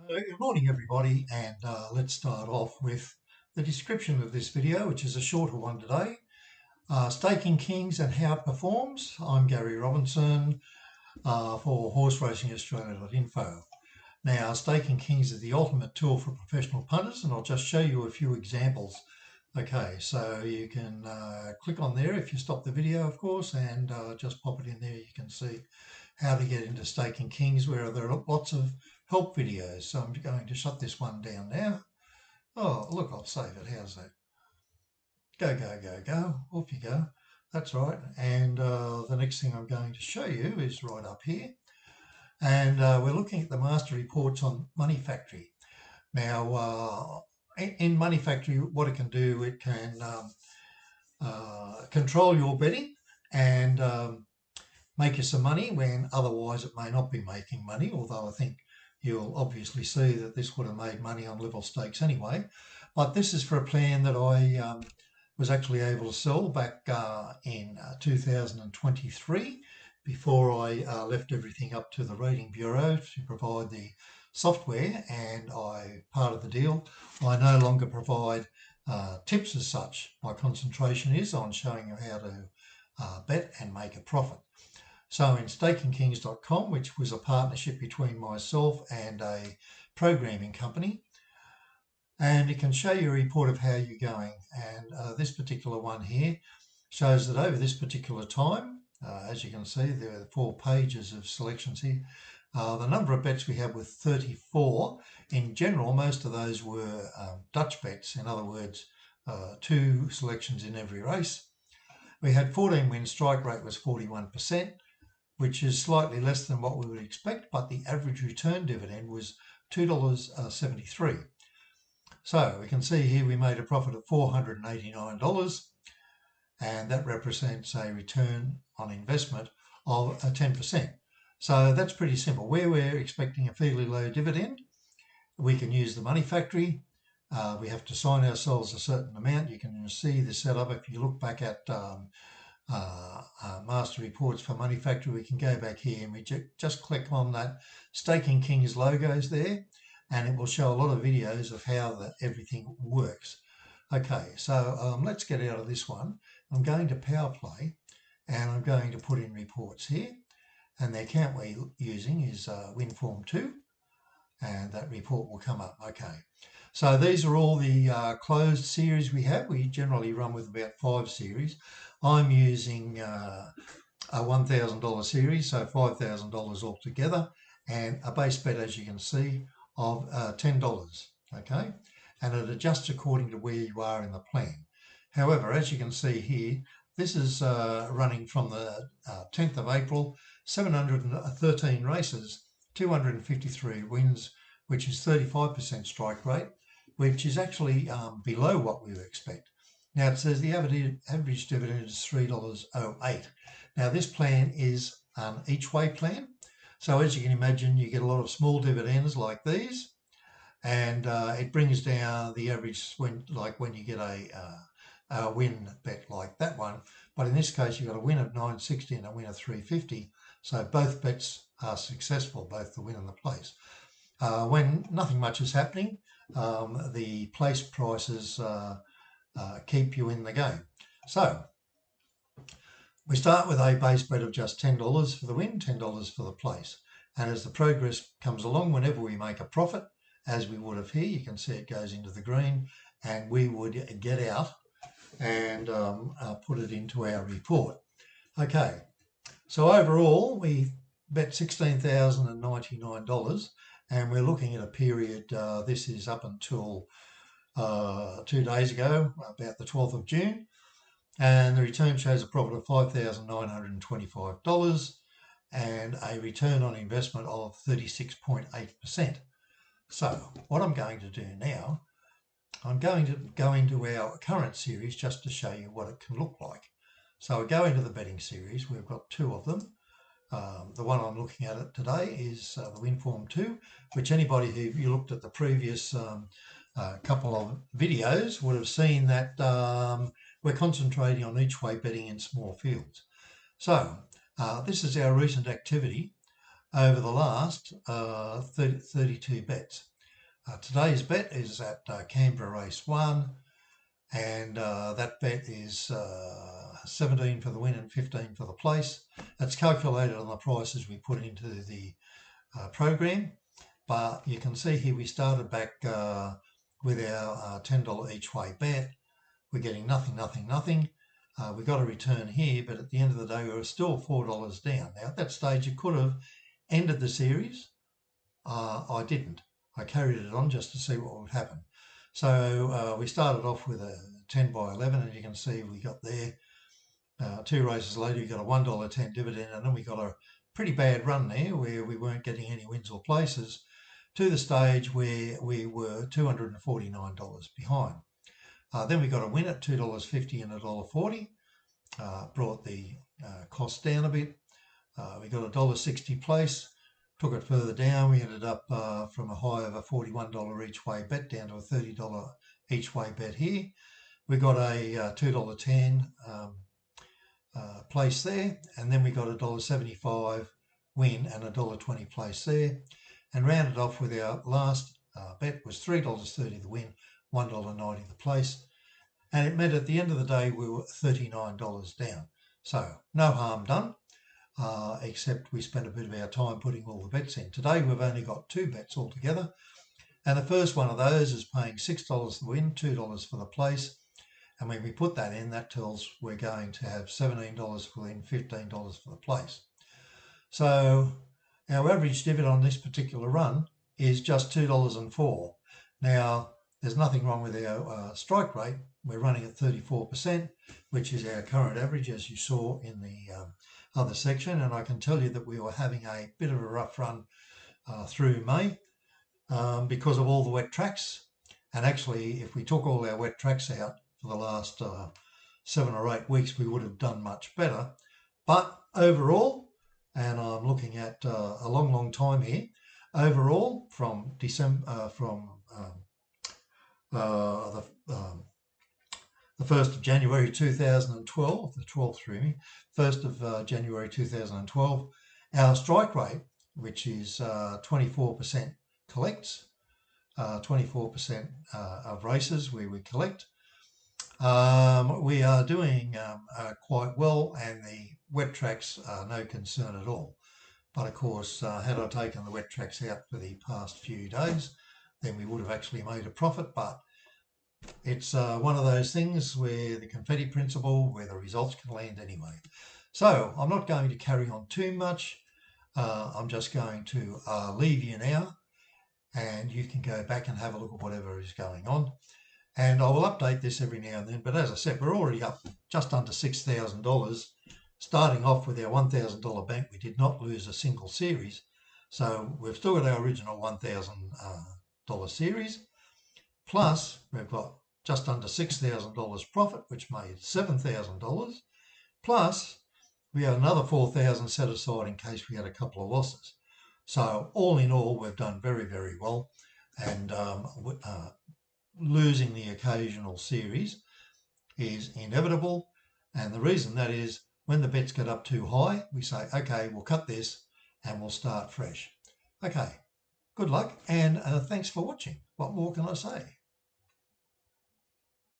Good morning everybody, and let's start off with the description of this video, which is a shorter one today. Staking Kings and how it performs. I'm Gary Robinson for horseracingaustralia.info. Now, Staking Kings is the ultimate tool for professional punters, and I'll just show you a few examples. Okay, so you can click on there if you stop the video, of course, and just pop it in there. You can see how to get into Staking Kings, where there are lots of help videos. So I'm going to shut this one down now. Oh, look, I'll save it. How's that? Go, go, go, go. Off you go. That's right. And the next thing I'm going to show you is right up here. And we're looking at the master reports on Money Factory. Now, in Money Factory, what it can do, it can control your betting and make you some money when otherwise it may not be making money, although I think you'll obviously see that this would have made money on level stakes anyway. But this is for a plan that I was actually able to sell back in 2023 before I left everything up to the Rating Bureau to provide the software, and part of the deal, I no longer provide tips as such. My concentration is on showing you how to bet and make a profit. So in stakingkings.com, which was a partnership between myself and a programming company, and it can show you a report of how you're going. And this particular one here shows that over this particular time, as you can see, there are 4 pages of selections here. The number of bets we had was 34. In general, most of those were Dutch bets. In other words, 2 selections in every race. We had 14 wins, strike rate was 41%, which is slightly less than what we would expect, but the average return dividend was $2.73. So we can see here we made a profit of $489, and that represents a return on investment of 10%. So that's pretty simple. Where we're expecting a fairly low dividend, we can use the Money Factory. We have to sign ourselves a certain amount. You can see the setup. If you look back at master reports for Money Factory, we can go back here and we just click on that Staking Kings logos there, and it will show a lot of videos of how everything works. Okay, so let's get out of this one. I'm going to Power Play, and I'm going to put in reports here, and the account we're using is Winform 2, and that report will come up. Okay, so these are all the closed series we have. We generally run with about 5 series. I'm using a $1,000 series, so $5,000 altogether, and a base bet, as you can see, of $10, okay? And it adjusts according to where you are in the plan. However, as you can see here, this is running from the 10th of April, 713 races, 253 wins, which is 35% strike rate, which is actually below what we would expect. Now it says the average dividend is $3.08. Now this plan is an each way plan. So as you can imagine, you get a lot of small dividends like these, and it brings down the average when you get a win bet like that one. But in this case, you've got a win of 960 and a win of 350. So both bets are successful, both the win and the place. When nothing much is happening, the place prices keep you in the game. So we start with a base bet of just $10 for the win, $10 for the place. And as the progress comes along, whenever we make a profit, as we would have here, you can see it goes into the green, and we would get out and put it into our report. Okay, so overall we bet $16,099, and we're looking at a period, this is up until 2 days ago, about the 12th of June, and the return shows a profit of $5,925 and a return on investment of 36.8%. So what I'm going to do now, I'm going to go into our current series just to show you what it can look like. So I go into the betting series. We've got 2 of them. The one I'm looking at today is the Winform 2, which anybody who you looked at the previous couple of videos would have seen that we're concentrating on each way betting in small fields. So this is our recent activity over the last 32 bets. Today's bet is at Canberra Race 1, and that bet is 17 for the win and 15 for the place. It's calculated on the prices we put into the program, but you can see here we started back with our $10 each way bet. We're getting nothing. We got a return here, but at the end of the day, we were still $4 down. Now, at that stage, you could have ended the series. I didn't. I carried it on just to see what would happen. So we started off with a 10 by 11, and you can see we got there. 2 races later, we got a $1.10 dividend, and then we got a pretty bad run there where we weren't getting any wins or places to the stage where we were $249 behind. Then we got a win at $2.50 and $1.40, brought the cost down a bit. We got a $1.60 place, took it further down. We ended up from a high of a $41 each way bet down to a $30 each way bet here. We got a $2.10 place there, and then we got a $1.75 win and a $1.20 place there, and rounded off with our last bet was $3.30 the win, $1.90 the place, and it meant at the end of the day we were $39 down. So no harm done, except we spent a bit of our time putting all the bets in. Today we've only got 2 bets altogether, and the first one of those is paying $6 the win, $2 for the place. And when we put that in, that tells we're going to have $17 for the win, $15 for the place. So our average dividend on this particular run is just $2.04. Now, there's nothing wrong with our strike rate. We're running at 34%, which is our current average, as you saw in the other section. And I can tell you that we were having a bit of a rough run through May because of all the wet tracks. And actually, if we took all our wet tracks out for the last 7 or 8 weeks, we would have done much better. But overall, and I'm looking at a long time here, overall from December, the 1st of January 2012, the 12th through me, 1st of January 2012, our strike rate, which is 24% collects, 24% of races where we collect. We are doing quite well, and the wet tracks are no concern at all. But of course, had I taken the wet tracks out for the past few days, then we would have actually made a profit. But it's one of those things where the confetti principle, where the results can land anyway. So I'm not going to carry on too much. I'm just going to leave you now, and you can go back and have a look at whatever is going on. And I will update this every now and then. But as I said, we're already up just under $6,000. Starting off with our $1,000 bank, we did not lose a single series. So we've still got our original $1,000 series. Plus, we've got just under $6,000 profit, which made $7,000. Plus, we had another $4,000 set aside in case we had a couple of losses. So all in all, we've done very, very well. And losing the occasional series is inevitable, and the reason that is when the bets get up too high, we say, okay, we'll cut this and we'll start fresh. Okay, good luck, and thanks for watching. What more can I say?